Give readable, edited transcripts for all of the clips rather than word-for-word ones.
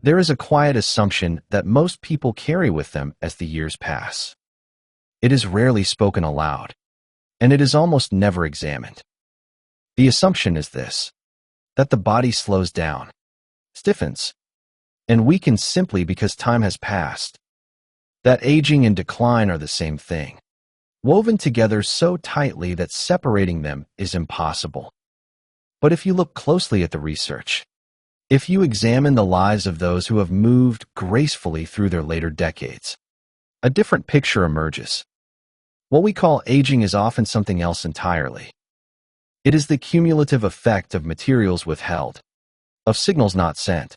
There is a quiet assumption that most people carry with them as the years pass. It is rarely spoken aloud, and it is almost never examined. The assumption is this: that the body slows down, stiffens, and weakens simply because time has passed. That aging and decline are the same thing, woven together so tightly that separating them is impossible. But if you look closely at the research, if you examine the lives of those who have moved gracefully through their later decades, a different picture emerges. What we call aging is often something else entirely. It is the cumulative effect of materials withheld, of signals not sent,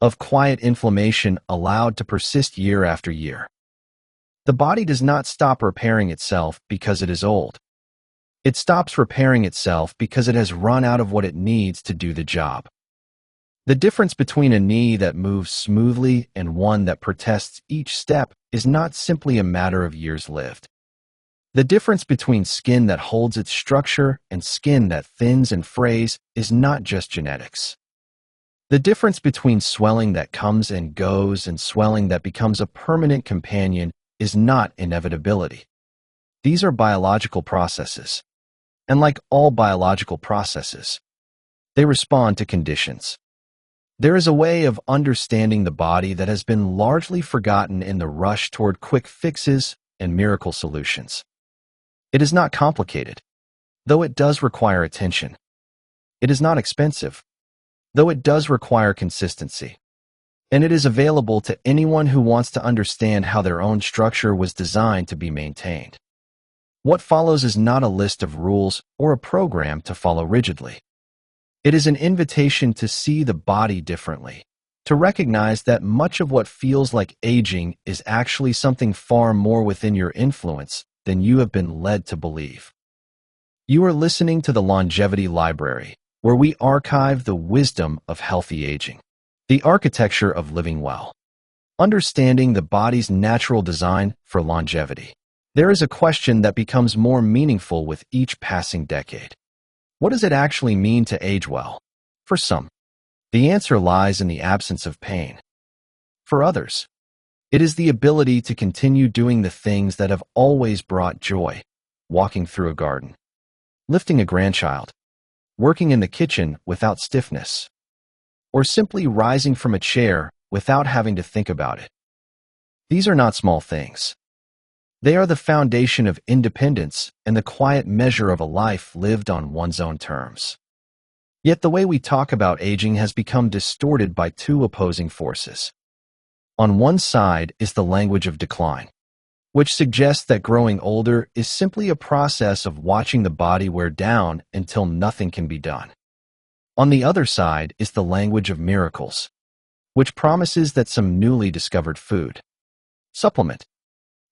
of quiet inflammation allowed to persist year after year. The body does not stop repairing itself because it is old. It stops repairing itself because it has run out of what it needs to do the job. The difference between a knee that moves smoothly and one that protests each step is not simply a matter of years lived. The difference between skin that holds its structure and skin that thins and frays is not just genetics. The difference between swelling that comes and goes and swelling that becomes a permanent companion is not inevitability. These are biological processes. And like all biological processes, they respond to conditions. There is a way of understanding the body that has been largely forgotten in the rush toward quick fixes and miracle solutions. It is not complicated, though it does require attention. It is not expensive, though it does require consistency. And it is available to anyone who wants to understand how their own structure was designed to be maintained. What follows is not a list of rules or a program to follow rigidly. It is an invitation to see the body differently, to recognize that much of what feels like aging is actually something far more within your influence than you have been led to believe. You are listening to the Longevity Library, where we archive the wisdom of healthy aging, the architecture of living well, understanding the body's natural design for longevity. There is a question that becomes more meaningful with each passing decade. What does it actually mean to age well? For some, the answer lies in the absence of pain. For others, it is the ability to continue doing the things that have always brought joy: walking through a garden, lifting a grandchild, working in the kitchen without stiffness, or simply rising from a chair without having to think about it. These are not small things. They are the foundation of independence and the quiet measure of a life lived on one's own terms. Yet the way we talk about aging has become distorted by two opposing forces. On one side is the language of decline, which suggests that growing older is simply a process of watching the body wear down until nothing can be done. On the other side is the language of miracles, which promises that some newly discovered food, supplement,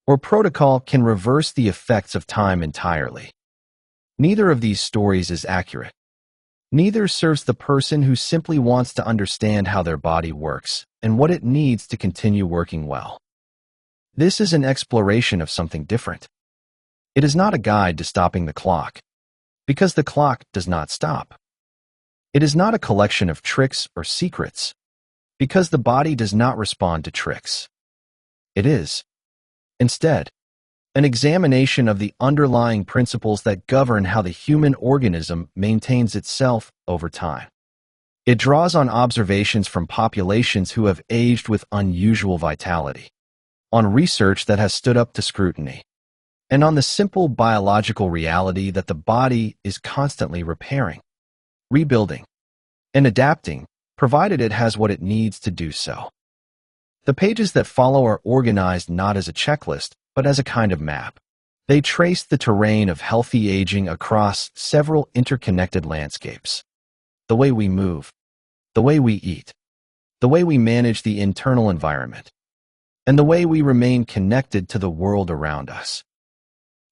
or protocol can reverse the effects of time entirely. Neither of these stories is accurate. Neither serves the person who simply wants to understand how their body works and what it needs to continue working well. This is an exploration of something different. It is not a guide to stopping the clock, because the clock does not stop. It is not a collection of tricks or secrets, because the body does not respond to tricks. It is, instead, an examination of the underlying principles that govern how the human organism maintains itself over time. It draws on observations from populations who have aged with unusual vitality, on research that has stood up to scrutiny, and on the simple biological reality that the body is constantly repairing, rebuilding, and adapting, provided it has what it needs to do so. The pages that follow are organized not as a checklist, but as a kind of map. They trace the terrain of healthy aging across several interconnected landscapes. The way we move, the way we eat, the way we manage the internal environment, and the way we remain connected to the world around us.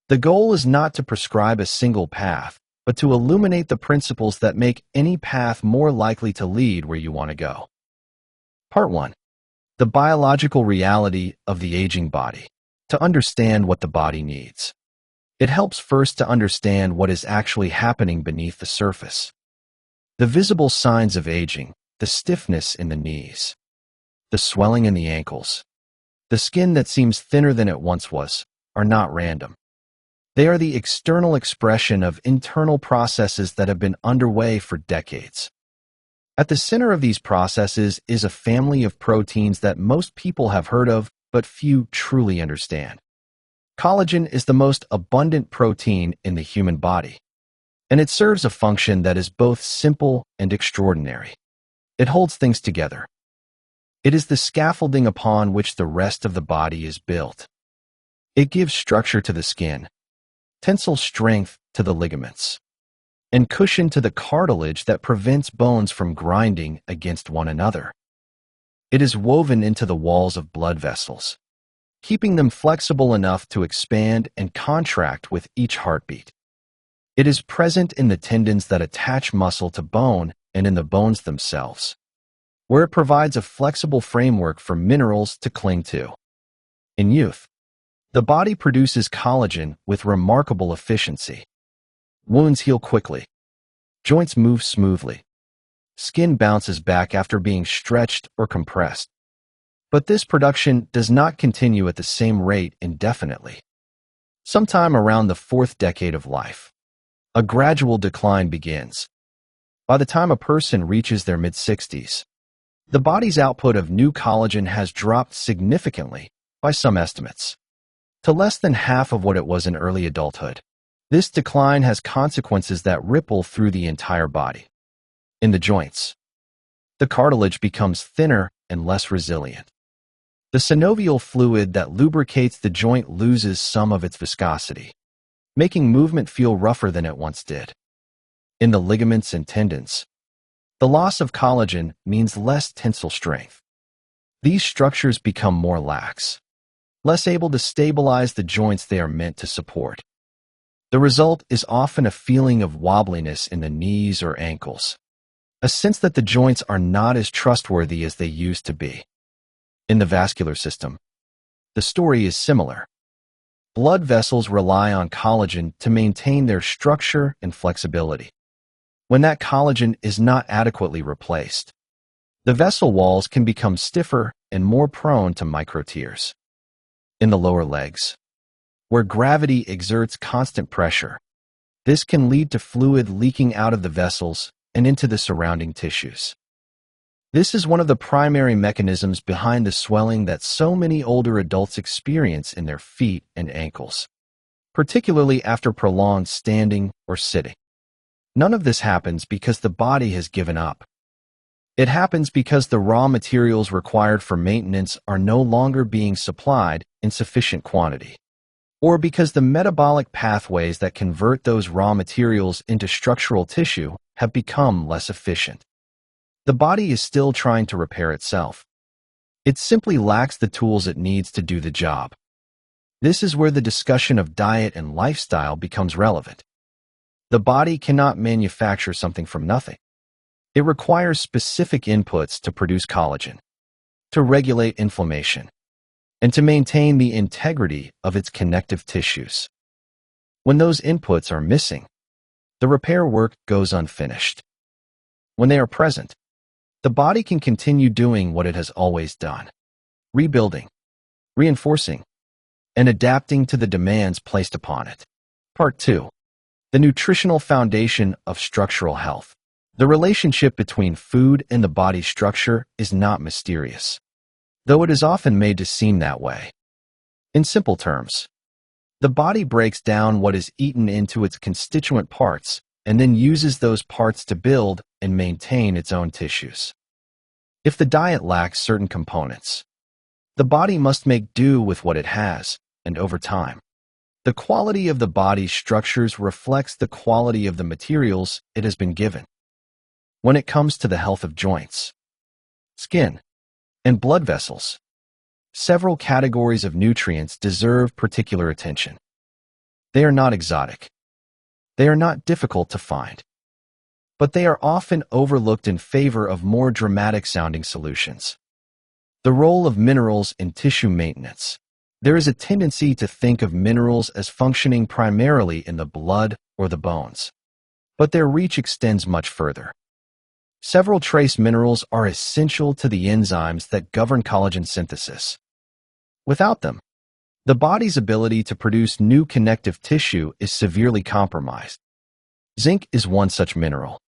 The goal is not to prescribe a single path, but to illuminate the principles that make any path more likely to lead where you want to go. Part 1. The biological reality of the aging body. To understand what the body needs, it helps first to understand what is actually happening beneath the surface. The visible signs of aging, the stiffness in the knees, The swelling in the ankles, the skin that seems thinner than it once was, are not random. They are the external expression of internal processes that have been underway for decades. At the center of these processes is a family of proteins that most people have heard of, but few truly understand. Collagen is the most abundant protein in the human body, and it serves a function that is both simple and extraordinary. It holds things together. It is the scaffolding upon which the rest of the body is built. It gives structure to the skin, tensile strength to the ligaments, and cushion to the cartilage that prevents bones from grinding against one another. It is woven into the walls of blood vessels, keeping them flexible enough to expand and contract with each heartbeat. It is present in the tendons that attach muscle to bone and in the bones themselves, where it provides a flexible framework for minerals to cling to. In youth, the body produces collagen with remarkable efficiency. Wounds heal quickly. Joints move smoothly. Skin bounces back after being stretched or compressed. But this production does not continue at the same rate indefinitely. Sometime around the fourth decade of life, a gradual decline begins. By the time a person reaches their mid-60s, the body's output of new collagen has dropped significantly, by some estimates, to less than half of what it was in early adulthood. This decline has consequences that ripple through the entire body. In the joints, the cartilage becomes thinner and less resilient. The synovial fluid that lubricates the joint loses some of its viscosity, making movement feel rougher than it once did. In the ligaments and tendons, the loss of collagen means less tensile strength. These structures become more lax, less able to stabilize the joints they are meant to support. The result is often a feeling of wobbliness in the knees or ankles, a sense that the joints are not as trustworthy as they used to be. In the vascular system, the story is similar. Blood vessels rely on collagen to maintain their structure and flexibility. When that collagen is not adequately replaced, the vessel walls can become stiffer and more prone to microtears. In the lower legs, where gravity exerts constant pressure, this can lead to fluid leaking out of the vessels and into the surrounding tissues. This is one of the primary mechanisms behind the swelling that so many older adults experience in their feet and ankles, particularly after prolonged standing or sitting. None of this happens because the body has given up. It happens because the raw materials required for maintenance are no longer being supplied in sufficient quantity, or because the metabolic pathways that convert those raw materials into structural tissue have become less efficient. The body is still trying to repair itself. It simply lacks the tools it needs to do the job. This is where the discussion of diet and lifestyle becomes relevant. The body cannot manufacture something from nothing. It requires specific inputs to produce collagen, to regulate inflammation, and to maintain the integrity of its connective tissues. When those inputs are missing, the repair work goes unfinished. When they are present, the body can continue doing what it has always done, rebuilding, reinforcing, and adapting to the demands placed upon it. Part 2. The nutritional foundation of structural health. The relationship between food and the body's structure is not mysterious, though it is often made to seem that way. In simple terms, the body breaks down what is eaten into its constituent parts and then uses those parts to build and maintain its own tissues. If the diet lacks certain components, the body must make do with what it has, and over time, the quality of the body's structures reflects the quality of the materials it has been given. When it comes to the health of joints, skin, and blood vessels, several categories of nutrients deserve particular attention. They are not exotic. They are not difficult to find, but they are often overlooked in favor of more dramatic-sounding solutions. The role of minerals in tissue maintenance. There is a tendency to think of minerals as functioning primarily in the blood or the bones, but their reach extends much further. Several trace minerals are essential to the enzymes that govern collagen synthesis. Without them, the body's ability to produce new connective tissue is severely compromised. Zinc is one such mineral.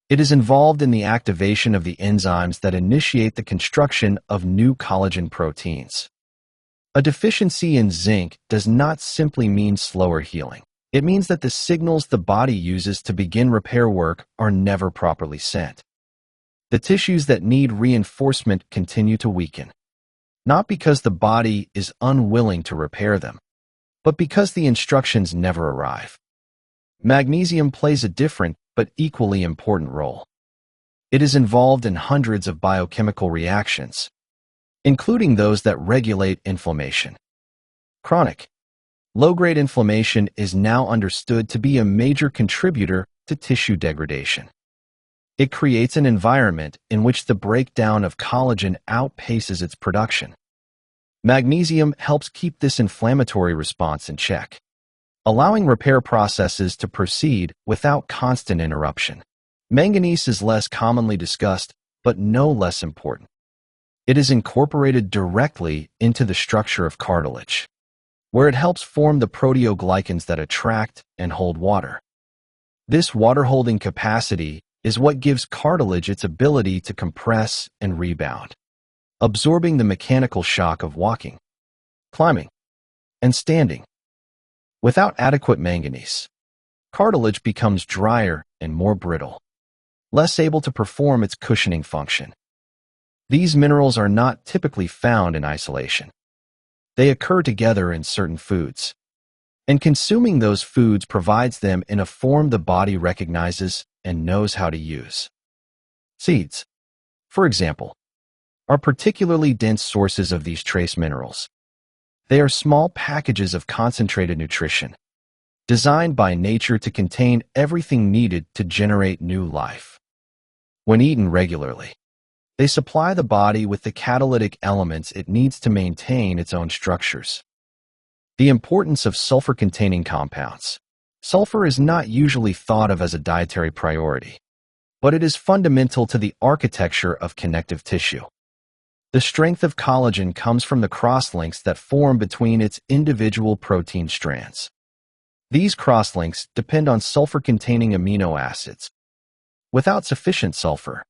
It is involved in the activation of the enzymes that initiate the construction of new collagen proteins. A deficiency in zinc does not simply mean slower healing. It means that the signals the body uses to begin repair work are never properly sent. The tissues that need reinforcement continue to weaken, not because the body is unwilling to repair them, but because the instructions never arrive. Magnesium plays a different but equally important role. It is involved in hundreds of biochemical reactions, including those that regulate inflammation. Chronic, low-grade inflammation is now understood to be a major contributor to tissue degradation. It creates an environment in which the breakdown of collagen outpaces its production. Magnesium helps keep this inflammatory response in check, allowing repair processes to proceed without constant interruption. Manganese is less commonly discussed, but no less important. It is incorporated directly into the structure of cartilage, where it helps form the proteoglycans that attract and hold water. This water-holding capacity is what gives cartilage its ability to compress and rebound, absorbing the mechanical shock of walking, climbing, and standing. Without adequate manganese, cartilage becomes drier and more brittle, less able to perform its cushioning function. These minerals are not typically found in isolation. They occur together in certain foods, and consuming those foods provides them in a form the body recognizes and knows how to use. Seeds, for example, are particularly dense sources of these trace minerals. They are small packages of concentrated nutrition, designed by nature to contain everything needed to generate new life. When eaten regularly, they supply the body with the catalytic elements it needs to maintain its own structures. The importance of sulfur-containing compounds. Sulfur is not usually thought of as a dietary priority, but it is fundamental to the architecture of connective tissue. The strength of collagen comes from the crosslinks that form between its individual protein strands. These crosslinks depend on sulfur-containing amino acids. Without sufficient sulfur,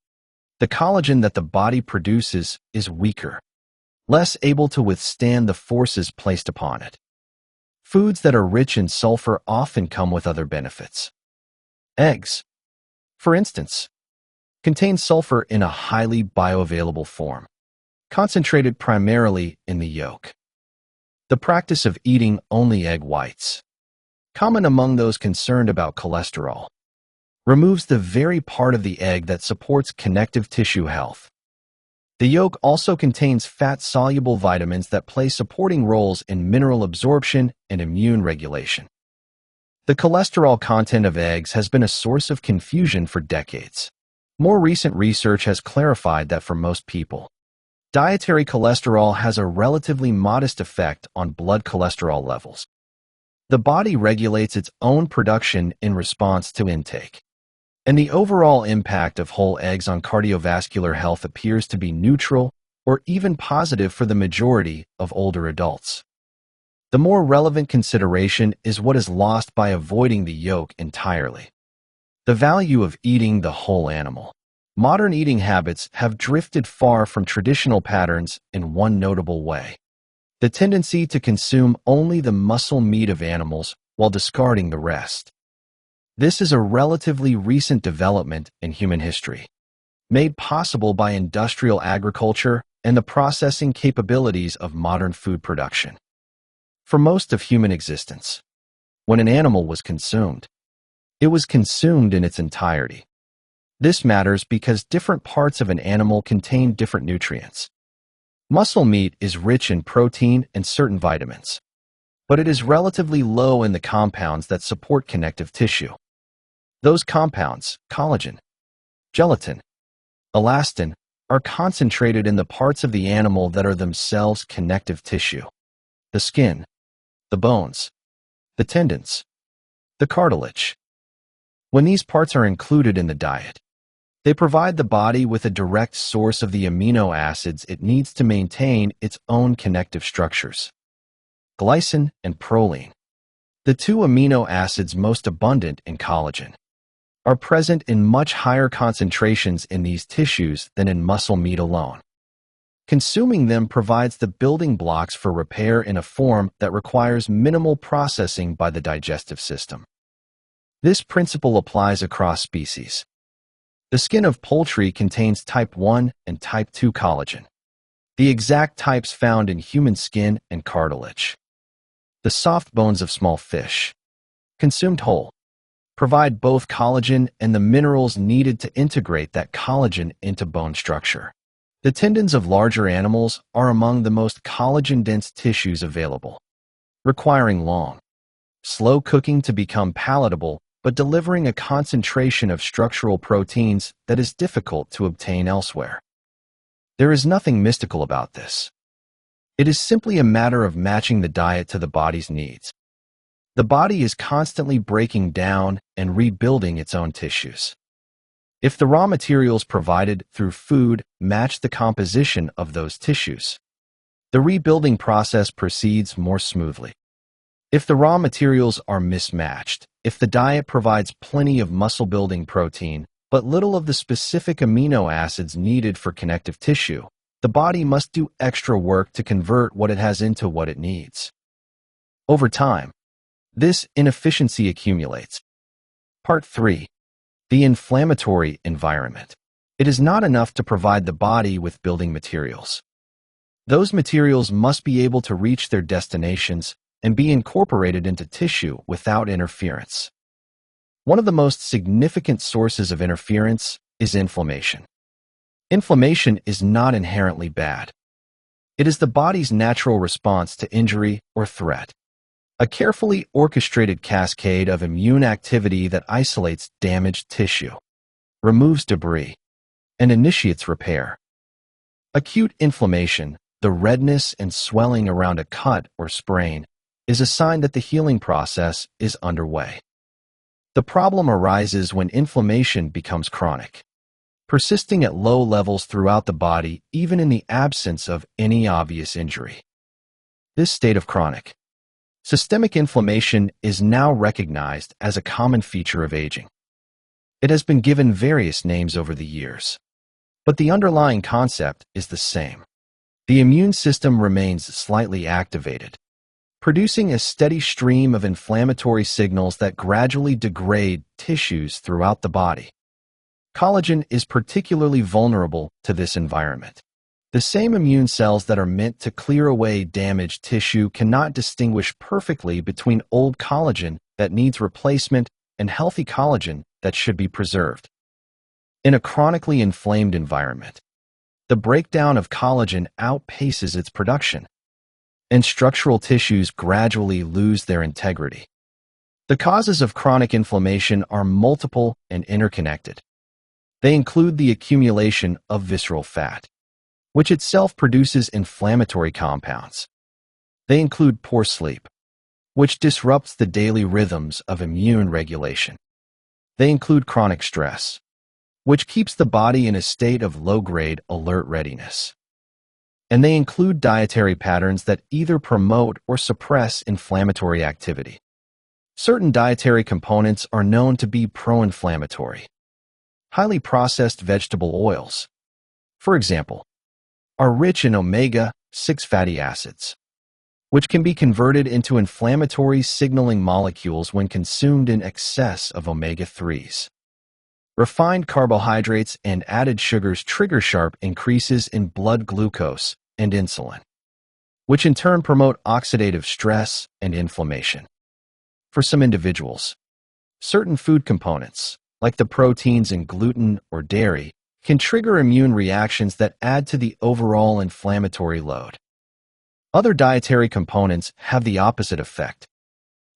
the collagen that the body produces is weaker, less able to withstand the forces placed upon it. Foods that are rich in sulfur often come with other benefits. Eggs, for instance, contain sulfur in a highly bioavailable form, concentrated primarily in the yolk. The practice of eating only egg whites, common among those concerned about cholesterol, removes the very part of the egg that supports connective tissue health. The yolk also contains fat-soluble vitamins that play supporting roles in mineral absorption and immune regulation. The cholesterol content of eggs has been a source of confusion for decades. More recent research has clarified that for most people, dietary cholesterol has a relatively modest effect on blood cholesterol levels. The body regulates its own production in response to intake, and the overall impact of whole eggs on cardiovascular health appears to be neutral or even positive for the majority of older adults. The more relevant consideration is what is lost by avoiding the yolk entirely. The value of eating the whole animal. Modern eating habits have drifted far from traditional patterns in one notable way: the tendency to consume only the muscle meat of animals while discarding the rest. This is a relatively recent development in human history, made possible by industrial agriculture and the processing capabilities of modern food production. For most of human existence, when an animal was consumed, it was consumed in its entirety. This matters because different parts of an animal contain different nutrients. Muscle meat is rich in protein and certain vitamins, but it is relatively low in the compounds that support connective tissue. Those compounds, collagen, gelatin, elastin, are concentrated in the parts of the animal that are themselves connective tissue: the skin, the bones, the tendons, the cartilage. When these parts are included in the diet, They provide the body with a direct source of the amino acids it needs to maintain its own connective structures. Glycine and proline, the two amino acids most abundant in collagen, are present in much higher concentrations in these tissues than in muscle meat alone. Consuming them provides the building blocks for repair in a form that requires minimal processing by the digestive system. This principle applies across species. The skin of poultry contains type 1 and type 2 collagen, the exact types found in human skin and cartilage. The soft bones of small fish, consumed whole, provide both collagen and the minerals needed to integrate that collagen into bone structure. The tendons of larger animals are among the most collagen-dense tissues available, requiring long, slow cooking to become palatable, but delivering a concentration of structural proteins that is difficult to obtain elsewhere. There is nothing mystical about this. It is simply a matter of matching the diet to the body's needs. The body is constantly breaking down and rebuilding its own tissues. If the raw materials provided through food match the composition of those tissues, the rebuilding process proceeds more smoothly. If the raw materials are mismatched, if the diet provides plenty of muscle-building protein, but little of the specific amino acids needed for connective tissue, the body must do extra work to convert what it has into what it needs. Over time, this inefficiency accumulates. Part 3. The inflammatory environment. It is not enough to provide the body with building materials. Those materials must be able to reach their destinations and be incorporated into tissue without interference. One of the most significant sources of interference is inflammation. Inflammation is not inherently bad. It is the body's natural response to injury or threat. A carefully orchestrated cascade of immune activity that isolates damaged tissue, removes debris, and initiates repair. Acute inflammation, the redness and swelling around a cut or sprain, is a sign that the healing process is underway. The problem arises when inflammation becomes chronic, persisting at low levels throughout the body even in the absence of any obvious injury. This state of chronic, systemic inflammation is now recognized as a common feature of aging. It has been given various names over the years, but the underlying concept is the same. The immune system remains slightly activated, producing a steady stream of inflammatory signals that gradually degrade tissues throughout the body. Collagen is particularly vulnerable to this environment. The same immune cells that are meant to clear away damaged tissue cannot distinguish perfectly between old collagen that needs replacement and healthy collagen that should be preserved. In a chronically inflamed environment, the breakdown of collagen outpaces its production, and structural tissues gradually lose their integrity. The causes of chronic inflammation are multiple and interconnected. They include the accumulation of visceral fat, which itself produces inflammatory compounds. They include poor sleep, which disrupts the daily rhythms of immune regulation. They include chronic stress, which keeps the body in a state of low-grade alert readiness. And they include dietary patterns that either promote or suppress inflammatory activity. Certain dietary components are known to be pro-inflammatory. Highly processed vegetable oils, for example, are rich in omega-6 fatty acids, which can be converted into inflammatory signaling molecules when consumed in excess of omega-3s. Refined carbohydrates and added sugars trigger sharp increases in blood glucose and insulin, which in turn promote oxidative stress and inflammation. For some individuals, certain food components, like the proteins in gluten or dairy, can trigger immune reactions that add to the overall inflammatory load. Other dietary components have the opposite effect.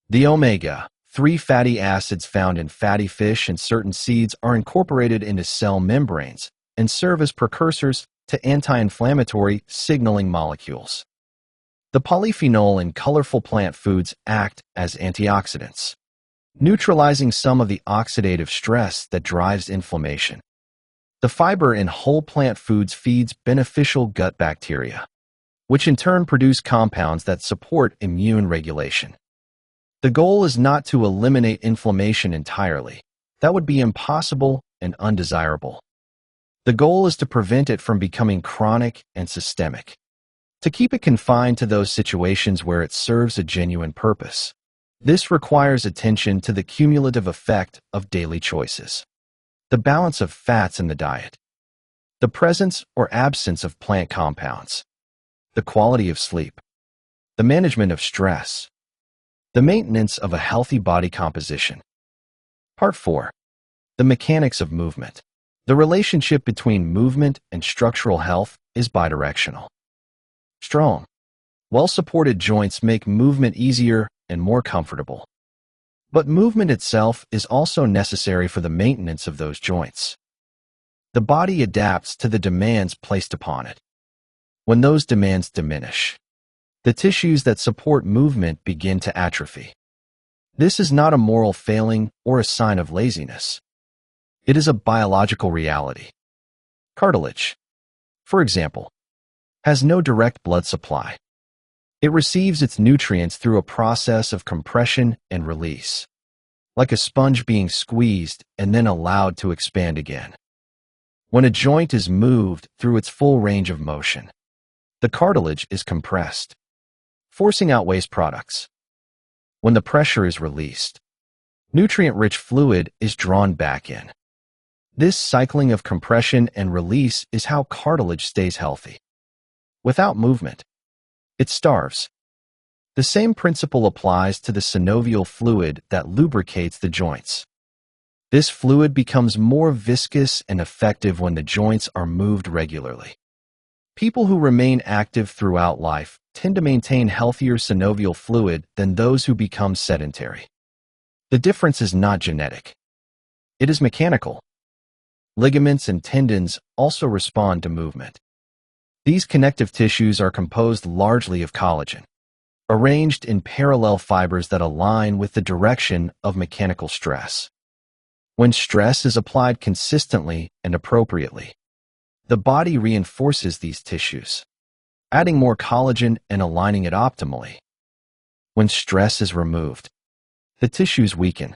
The omega-3 fatty acids found in fatty fish and certain seeds are incorporated into cell membranes and serve as precursors to anti-inflammatory signaling molecules. The polyphenol in colorful plant foods act as antioxidants, neutralizing some of the oxidative stress that drives inflammation. The fiber in whole plant foods feeds beneficial gut bacteria, which in turn produce compounds that support immune regulation. The goal is not to eliminate inflammation entirely. That would be impossible and undesirable. The goal is to prevent it from becoming chronic and systemic, to keep it confined to those situations where it serves a genuine purpose. This requires attention to the cumulative effect of daily choices, the balance of fats in the diet, the presence or absence of plant compounds, the quality of sleep, the management of stress, the maintenance of a healthy body composition. Part 4. The mechanics of movement. The relationship between movement and structural health is bidirectional. Strong, well-supported joints make movement easier and more comfortable. But movement itself is also necessary for the maintenance of those joints. The body adapts to the demands placed upon it. When those demands diminish, the tissues that support movement begin to atrophy. This is not a moral failing or a sign of laziness. It is a biological reality. Cartilage, for example, has no direct blood supply. It receives its nutrients through a process of compression and release, like a sponge being squeezed and then allowed to expand again. When a joint is moved through its full range of motion, the cartilage is compressed, forcing out waste products. When the pressure is released, nutrient-rich fluid is drawn back in. This cycling of compression and release is how cartilage stays healthy. Without movement, it starves. The same principle applies to the synovial fluid that lubricates the joints. This fluid becomes more viscous and effective when the joints are moved regularly. People who remain active throughout life tend to maintain healthier synovial fluid than those who become sedentary. The difference is not genetic. It is mechanical. Ligaments and tendons also respond to movement. These connective tissues are composed largely of collagen, arranged in parallel fibers that align with the direction of mechanical stress. When stress is applied consistently and appropriately, the body reinforces these tissues, adding more collagen and aligning it optimally. When stress is removed, the tissues weaken.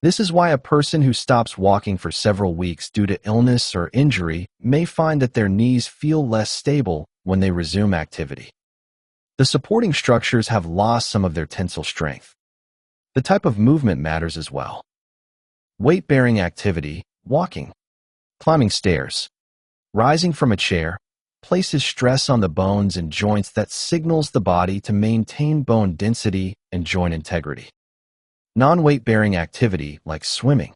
This is why a person who stops walking for several weeks due to illness or injury may find that their knees feel less stable when they resume activity. The supporting structures have lost some of their tensile strength. The type of movement matters as well. Weight-bearing activity, walking, climbing stairs, rising from a chair, places stress on the bones and joints that signals the body to maintain bone density and joint integrity. Non-weight-bearing activity, like swimming,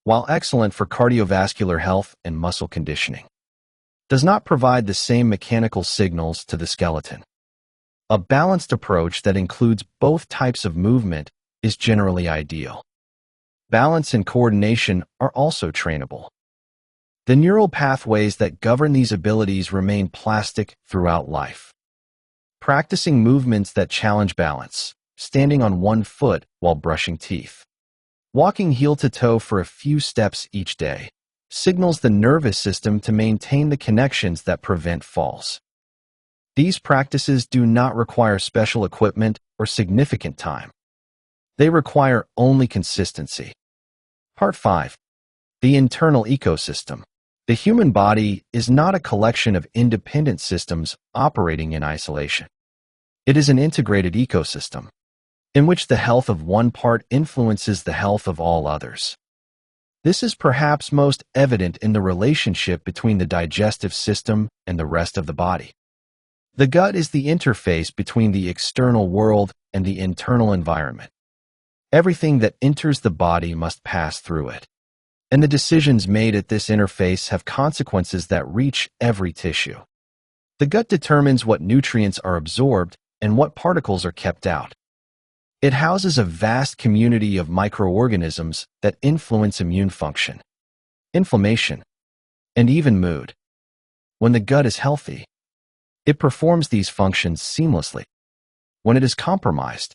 while excellent for cardiovascular health and muscle conditioning, does not provide the same mechanical signals to the skeleton. A balanced approach that includes both types of movement is generally ideal. Balance and coordination are also trainable. The neural pathways that govern these abilities remain plastic throughout life. Practicing movements that challenge balance, standing on one foot while brushing teeth, walking heel to toe for a few steps each day, signals the nervous system to maintain the connections that prevent falls. These practices do not require special equipment or significant time. They require only consistency. Part 5. The internal ecosystem. The human body is not a collection of independent systems operating in isolation. It is an integrated ecosystem, in which the health of one part influences the health of all others. This is perhaps most evident in the relationship between the digestive system and the rest of the body. The gut is the interface between the external world and the internal environment. Everything that enters the body must pass through it, and the decisions made at this interface have consequences that reach every tissue. The gut determines what nutrients are absorbed and what particles are kept out. It houses a vast community of microorganisms that influence immune function, inflammation, and even mood. When the gut is healthy, it performs these functions seamlessly. When it is compromised,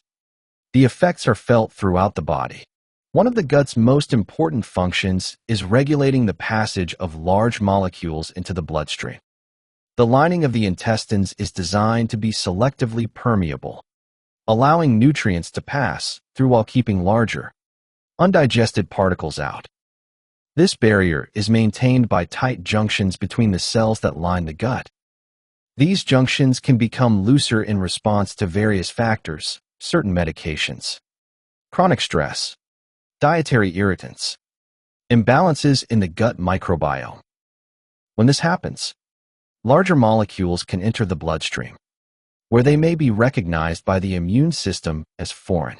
the effects are felt throughout the body. One of the gut's most important functions is regulating the passage of large molecules into the bloodstream. The lining of the intestines is designed to be selectively permeable, allowing nutrients to pass through while keeping larger, undigested particles out. This barrier is maintained by tight junctions between the cells that line the gut. These junctions can become looser in response to various factors, certain medications, chronic stress, dietary irritants, imbalances in the gut microbiome. When this happens, larger molecules can enter the bloodstream, where they may be recognized by the immune system as foreign.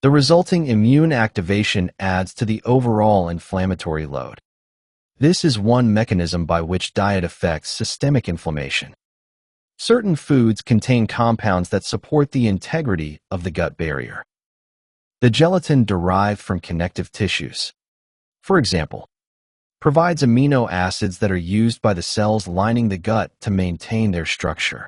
The resulting immune activation adds to the overall inflammatory load. This is one mechanism by which diet affects systemic inflammation. Certain foods contain compounds that support the integrity of the gut barrier. The gelatin derived from connective tissues, for example, provides amino acids that are used by the cells lining the gut to maintain their structure.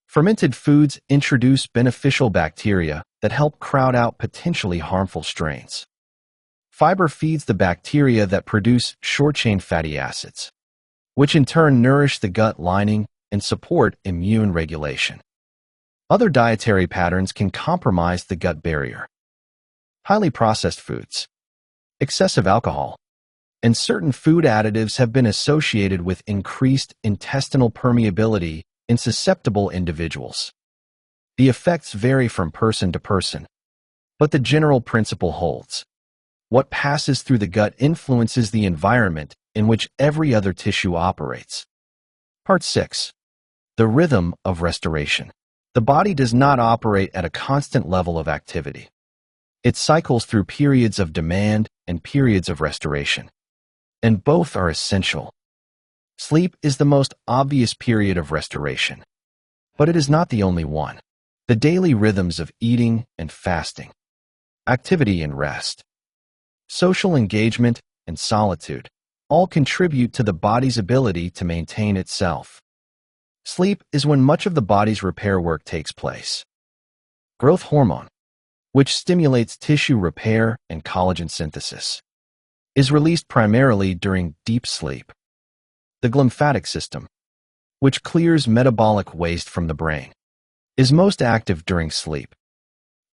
Fermented foods introduce beneficial bacteria that help crowd out potentially harmful strains. Fiber feeds the bacteria that produce short-chain fatty acids, which in turn nourish the gut lining and support immune regulation. Other dietary patterns can compromise the gut barrier. Highly processed foods, excessive alcohol, and certain food additives have been associated with increased intestinal permeability in susceptible individuals. The effects vary from person to person, but the general principle holds. What passes through the gut influences the environment in which every other tissue operates. Part 6. The rhythm of restoration. The body does not operate at a constant level of activity. It cycles through periods of demand and periods of restoration, and both are essential. Sleep is the most obvious period of restoration, but it is not the only one. The daily rhythms of eating and fasting, activity and rest, social engagement and solitude all contribute to the body's ability to maintain itself. Sleep is when much of the body's repair work takes place. Growth hormone, which stimulates tissue repair and collagen synthesis, is released primarily during deep sleep. The glymphatic system, which clears metabolic waste from the brain, is most active during sleep.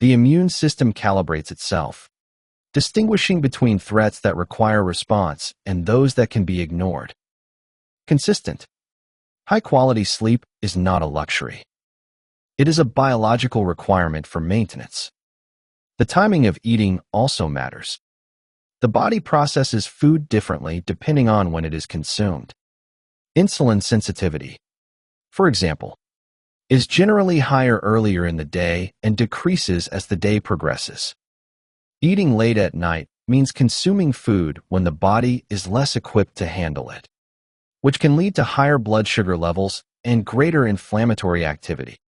The immune system calibrates itself, distinguishing between threats that require response and those that can be ignored. Consistent, high-quality sleep is not a luxury. It is a biological requirement for maintenance. The timing of eating also matters. The body processes food differently depending on when it is consumed. Insulin sensitivity, for example, is generally higher earlier in the day and decreases as the day progresses. Eating late at night means consuming food when the body is less equipped to handle it, which can lead to higher blood sugar levels and greater inflammatory activity.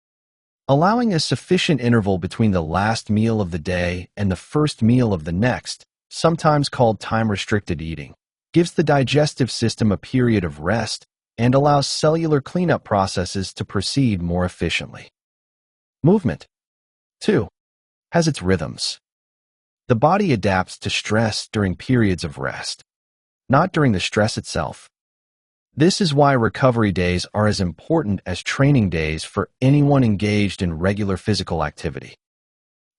Allowing a sufficient interval between the last meal of the day and the first meal of the next, sometimes called time-restricted eating, gives the digestive system a period of rest and allows cellular cleanup processes to proceed more efficiently. Movement, too, has its rhythms. The body adapts to stress during periods of rest, not during the stress itself. This is why recovery days are as important as training days for anyone engaged in regular physical activity.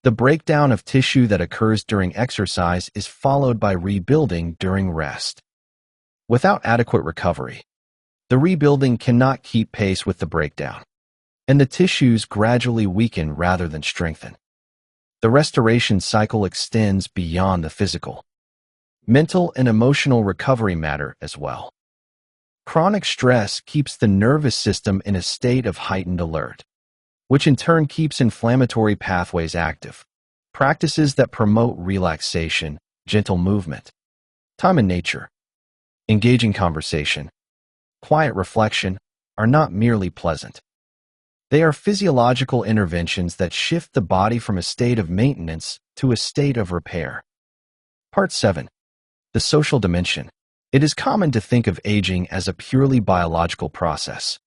The breakdown of tissue that occurs during exercise is followed by rebuilding during rest. Without adequate recovery, the rebuilding cannot keep pace with the breakdown, and the tissues gradually weaken rather than strengthen. The restoration cycle extends beyond the physical. Mental and emotional recovery matter as well. Chronic stress keeps the nervous system in a state of heightened alert, which in turn keeps inflammatory pathways active. Practices that promote relaxation, gentle movement, time in nature, engaging conversation, quiet reflection are not merely pleasant. They are physiological interventions that shift the body from a state of maintenance to a state of repair. Part 7. The social dimension. It is common to think of aging as a purely biological process,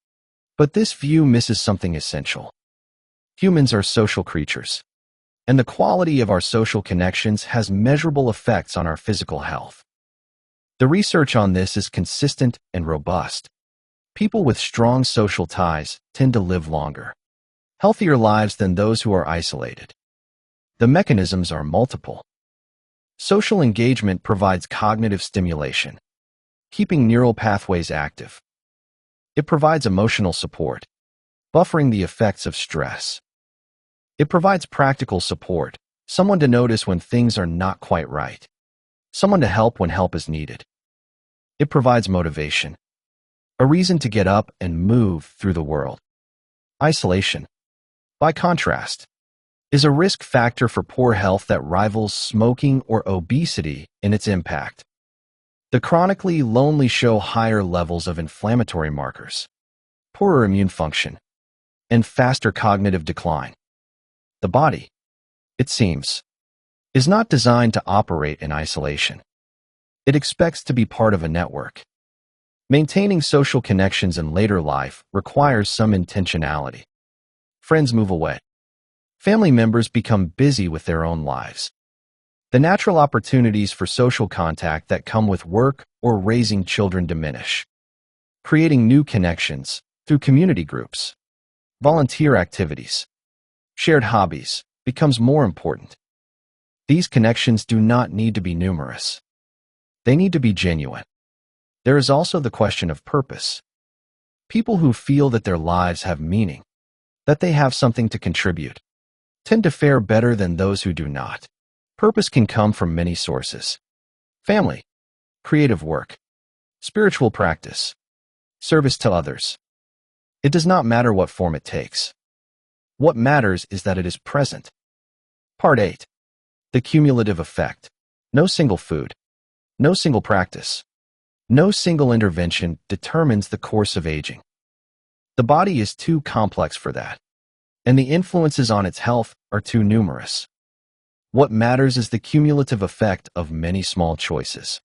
but this view misses something essential. Humans are social creatures. and the quality of our social connections has measurable effects on our physical health. The research on this is consistent and robust. People with strong social ties tend to live longer, healthier lives than those who are isolated. The mechanisms are multiple. Social engagement provides cognitive stimulation, keeping neural pathways active. It provides emotional support, buffering the effects of stress. It provides practical support, someone to notice when things are not quite right, someone to help when help is needed. It provides motivation, a reason to get up and move through the world. Isolation, by contrast, is a risk factor for poor health that rivals smoking or obesity in its impact. The chronically lonely show higher levels of inflammatory markers, poorer immune function, and faster cognitive decline. The body, it seems, is not designed to operate in isolation. It expects to be part of a network. Maintaining social connections in later life requires some intentionality. Friends move away. Family members become busy with their own lives. The natural opportunities for social contact that come with work or raising children diminish. Creating new connections through community groups, volunteer activities, shared hobbies becomes more important. These connections do not need to be numerous. They need to be genuine. There is also the question of purpose. People who feel that their lives have meaning, that they have something to contribute, tend to fare better than those who do not. Purpose can come from many sources: family, creative work, spiritual practice, service to others. It does not matter what form it takes. What matters is that it is present. Part 8. The cumulative effect. No single food, no single practice, no single intervention determines the course of aging. The body is too complex for that, and the influences on its health are too numerous. What matters is the cumulative effect of many small choices,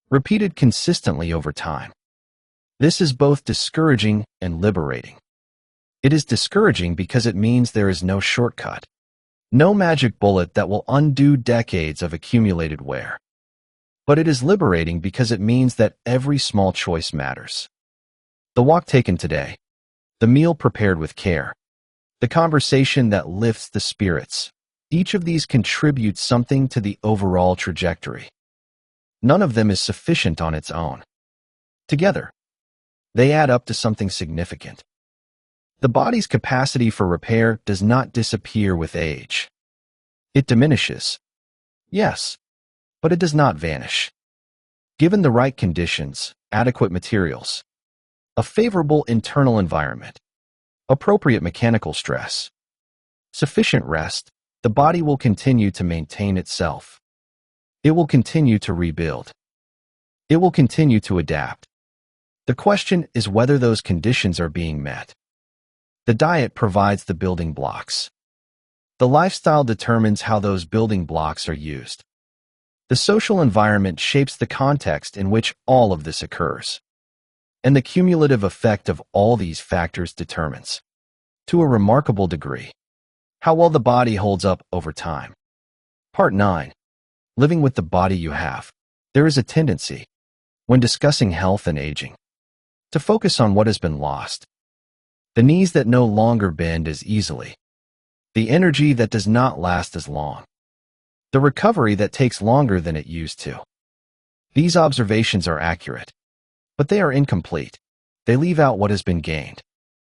repeated consistently over time. This is both discouraging and liberating. It is discouraging because it means there is no shortcut, no magic bullet that will undo decades of accumulated wear. But it is liberating because it means that every small choice matters. The walk taken today, the meal prepared with care, the conversation that lifts the spirits, each of these contributes something to the overall trajectory. None of them is sufficient on its own. Together, they add up to something significant. The body's capacity for repair does not disappear with age. It diminishes, yes, but it does not vanish. Given the right conditions, adequate materials, a favorable internal environment, appropriate mechanical stress, sufficient rest, the body will continue to maintain itself. It will continue to rebuild. It will continue to adapt. The question is whether those conditions are being met. The diet provides the building blocks. The lifestyle determines how those building blocks are used. The social environment shapes the context in which all of this occurs. And the cumulative effect of all these factors determines, to a remarkable degree, how well the body holds up over time. Part 9. Living with the body you have. There is a tendency, when discussing health and aging, to focus on what has been lost. The knees that no longer bend as easily. The energy that does not last as long. The recovery that takes longer than it used to. These observations are accurate, but they are incomplete. They leave out what has been gained,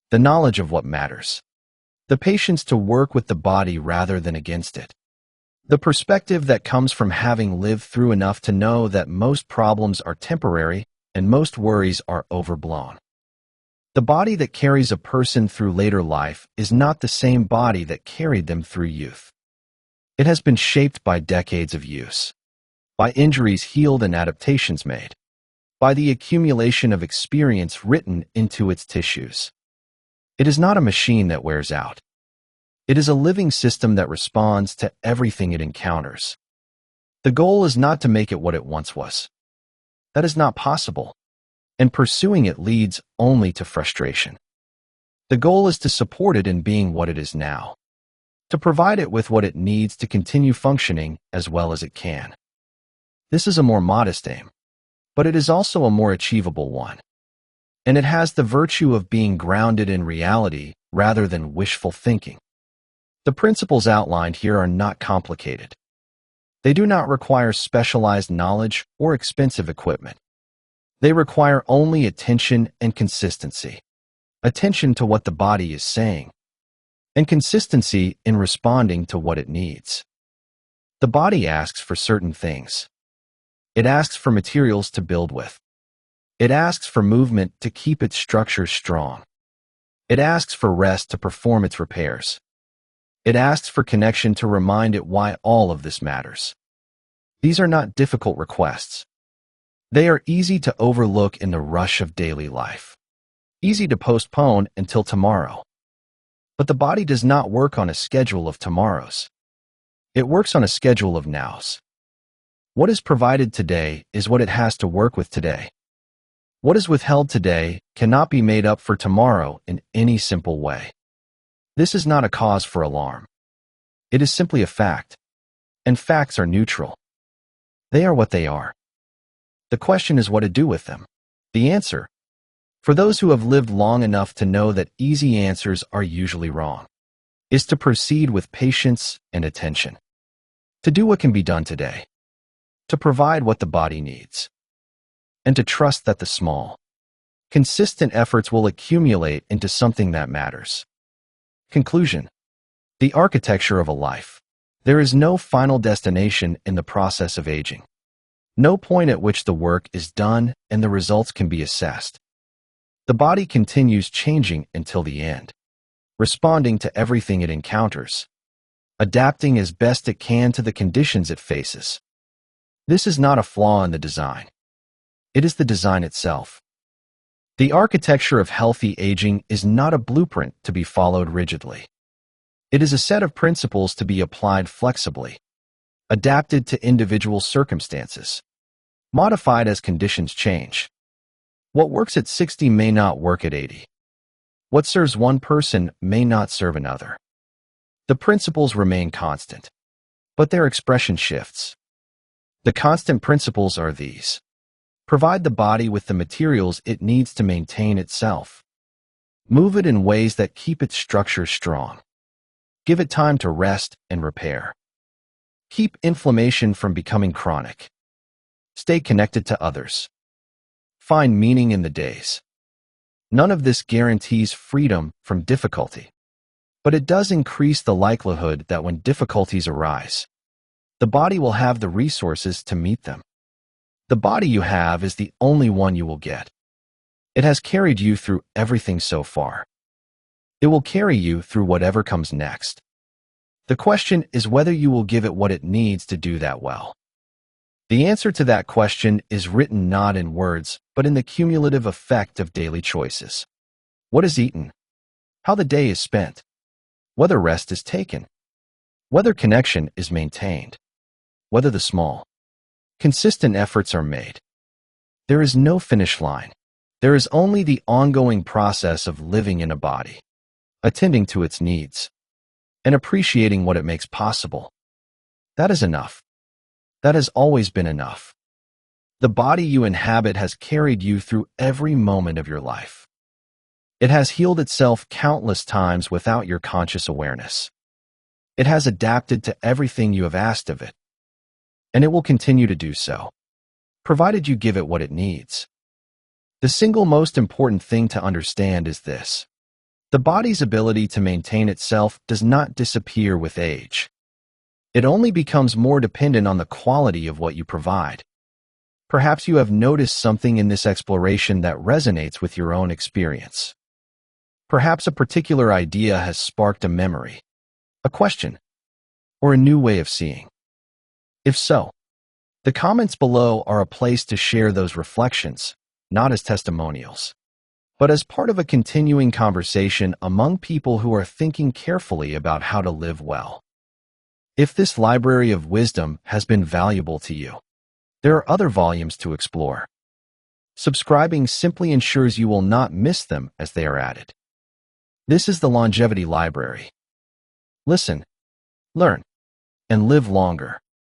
the knowledge of what matters, the patience to work with the body rather than against it, the perspective that comes from having lived through enough to know that most problems are temporary and most worries are overblown. The body that carries a person through later life is not the same body that carried them through youth. It has been shaped by decades of use, by injuries healed and adaptations made, by the accumulation of experience written into its tissues. It is not a machine that wears out. It is a living system that responds to everything it encounters. The goal is not to make it what it once was. That is not possible, and pursuing it leads only to frustration. The goal is to support it in being what it is now, to provide it with what it needs to continue functioning as well as it can. This is a more modest aim, but it is also a more achievable one. And it has the virtue of being grounded in reality rather than wishful thinking. The principles outlined here are not complicated. They do not require specialized knowledge or expensive equipment. They require only attention and consistency. Attention to what the body is saying, and consistency in responding to what it needs. The body asks for certain things. It asks for materials to build with. It asks for movement to keep its structure strong. It asks for rest to perform its repairs. It asks for connection to remind it why all of this matters. These are not difficult requests. They are easy to overlook in the rush of daily life. Easy to postpone until tomorrow. But the body does not work on a schedule of tomorrows. It works on a schedule of nows. What is provided today is what it has to work with today. What is withheld today cannot be made up for tomorrow in any simple way. This is not a cause for alarm. It is simply a fact, and facts are neutral. They are what they are. The question is what to do with them. The answer, for those who have lived long enough to know that easy answers are usually wrong, is to proceed with patience and attention. To do what can be done today. To provide what the body needs. And to trust that the small, consistent efforts will accumulate into something that matters. Conclusion. The architecture of a life. There is no final destination in the process of aging. No point at which the work is done and the results can be assessed. The body continues changing until the end, responding to everything it encounters, adapting as best it can to the conditions it faces. This is not a flaw in the design. It is the design itself. The architecture of healthy aging is not a blueprint to be followed rigidly. It is a set of principles to be applied flexibly, adapted to individual circumstances, modified as conditions change. What works at 60 may not work at 80. What serves one person may not serve another. The principles remain constant, but their expression shifts. The constant principles are these. Provide the body with the materials it needs to maintain itself. Move it in ways that keep its structure strong. Give it time to rest and repair. Keep inflammation from becoming chronic. Stay connected to others. Find meaning in the days. None of this guarantees freedom from difficulty, but it does increase the likelihood that when difficulties arise, the body will have the resources to meet them. The body you have is the only one you will get. It has carried you through everything so far. It will carry you through whatever comes next. The question is whether you will give it what it needs to do that well. The answer to that question is written not in words, but in the cumulative effect of daily choices. What is eaten? How the day is spent? Whether rest is taken? Whether connection is maintained? Whether the small, consistent efforts are made? There is no finish line. There is only the ongoing process of living in a body, attending to its needs, and appreciating what it makes possible. That is enough. That has always been enough. The body you inhabit has carried you through every moment of your life. It has healed itself countless times without your conscious awareness. It has adapted to everything you have asked of it, and it will continue to do so, provided you give it what it needs. The single most important thing to understand is this. The body's ability to maintain itself does not disappear with age. It only becomes more dependent on the quality of what you provide. Perhaps you have noticed something in this exploration that resonates with your own experience. Perhaps a particular idea has sparked a memory, a question, or a new way of seeing. If so, the comments below are a place to share those reflections, not as testimonials, but as part of a continuing conversation among people who are thinking carefully about how to live well. If this library of wisdom has been valuable to you, there are other volumes to explore. Subscribing simply ensures you will not miss them as they are added. This is the Longevity Library. Listen, learn, and live longer.